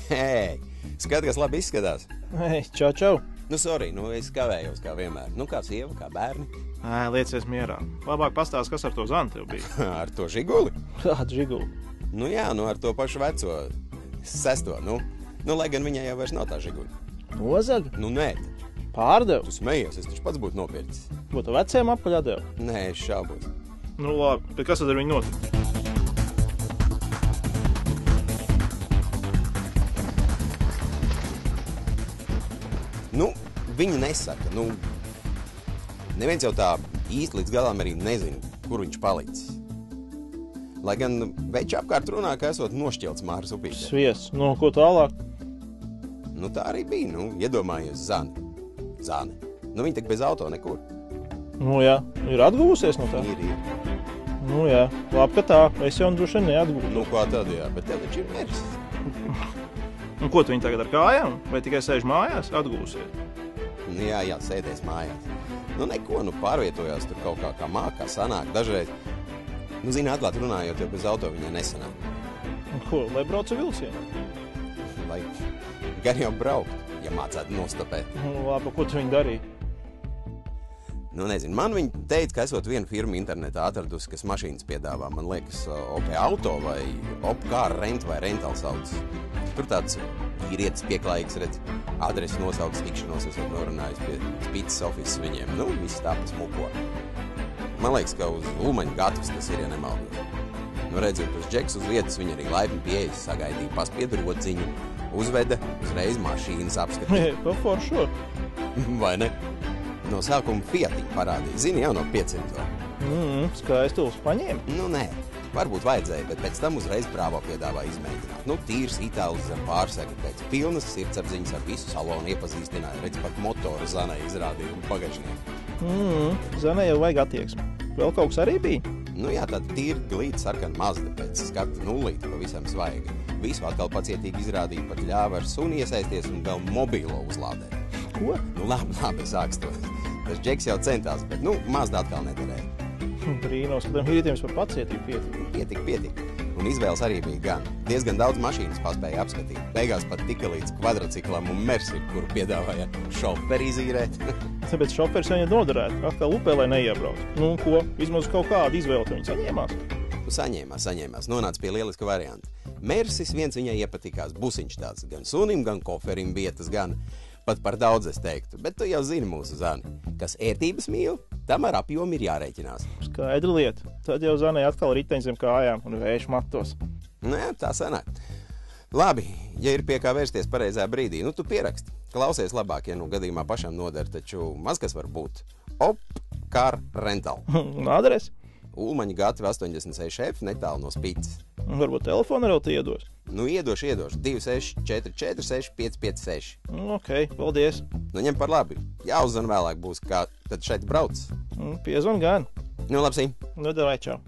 Hei, skat, kas labi izskatās. Hei, čau. Nu, sorry, es kavējos kā vienmēr. Nu, kā sieva, kā bērni. Liecies mierā. Labāk pastāst, kas ar to zani tev bija. Ar to žiguli? Kādu žiguli? Nu jā, ar to pašu veco. 6. Nu, lai gan viņai jau vairs nav tā žiguli. Nozaga? Nu, nē. Pārdev? Tu smejies, es taču pats būtu nopircis. Būtu veciem apaļ atdev? Nē, es šaubos. Nu labi, bet kas tad ar viņu notika? Nu, viņa nesaka, neviens jau tā īsti līdz galam arī nezina, kur viņš palicis. Lai gan veči apkārt runā, ka esot nošķelts Māras upītē. Sviests, ko tālāk? Nu, tā arī bija, iedomājies Zane. Nu, viņa tak bez auto nekur. Nu jā, ir atgūsies no tā? Ir. Nu jā, labi, ka tā, es jau droši vien neatgūšu. Nu, kā tad, jā, bet tev taču ir Mercedes. Un ko tu viņi tagad ar kājām? Vai tikai sēž mājās? Atgūsies? Jā, sēdēs mājās. Nu, neko, pārvietojās tur kaut kā mākā sanāk. Dažreiz, zini, atklāt runājot, jo bez auto viņai nesanāk. Un ko, lai brauca vilcienā? Lai gan jau braukt, ja mācētu nostapēt. Nu, labi, ko tu viņi darīja? Nu, nezinu, man viņi teica, ka esot viena firma internetā atradusi, kas mašīnas piedāvā. Man liekas, OK Auto vai Opcar Rent vai Rental sauc. Tur tāds vīrietis pieklājīgs, redz, adresi nosauc tikšanos, esot norunājis pie Spītas office viņiem. Nu, viss tā pa smuko. Man liekas, ka uz Ulmaņa gatavs tas ir, ja nemaldos. Nu, redzot, uz Džeks uz vietas viņa arī laipni pieejas, sagaidīja, paspieda rodziņu, uzveda, uzreiz mašīnas apskatīja. Ko foršo? Vai ne? No sākuma Fiatiņu parādīja, zini, jau no 500. Skaistulis paņēma? Nu, nē, varbūt vajadzēja, bet pēc tam uzreiz Bravo piedāvā izmēģināt. Tīrs itālis zem pārsega, pēc pilnas sirdsapziņas ar visu salonu iepazīstināja, redz pat motoru Zanai izrādīja un bagažnieku. Zanai jau vajag attieksmi. Vēl kaut kas arī bija? Nu jā, tāda tīra glīta sarkana Mazda pēc skata nullīta pavisam svaiga. Visu atkal pacietīgi izrādīja, pat ļāva ar suni iesaisties un vēl mobīlo uzlādēt. Ko? Nu labi, sāks to. Tas Džeks jau centās, bet Mazda atkal nedarēja. Brīnos, ka tam vīrietiem par pacietību Pietika. Un izvēles arī bija gan. Diezgan daudz mašīnas paspēja apskatīt. Beigās pat tika līdz kvadriciklam un Mersi, kuru piedāvāja šoferi izīrēt. Tāpēc šoferis viņu noderētu, atkal upē, lai neiebrauc. Nu, ko? Vismaz kaut kādu izvēli viņi saņēmās? Saņēmās. Nonāca pie lieliska varianta. Mersis viens viņai iepatikās, busiņš tāds, gan sunim, gan koferim vietas, gan pat par daudz es teiktu. Bet tu jau zini mūsu Zani, kas ērtības mīl, tam ar apjomu ir jārēķinās. Skaidra lieta. Tad jau Zanai atkal riteņi zem kājām un vējš matos. Nu jā, tā sanāk. Labi, ja ir pie kā vērsties pareizā brīdī, tu pieraksti. Klausies labāk, ja gadījumā pašam noder, taču maz kas var būt. Opcar Rental. Adresi? Ulmaņa gatava 86F, netālu no Spītas. Varbūt telefonu vēl te iedos? Iedošu. 2644 556. Ok, paldies. Ņem par labi. Jāuzzina vēlāk būs, kā tad šeit brauc. Piezvan gan. Labsī. Davai, čau.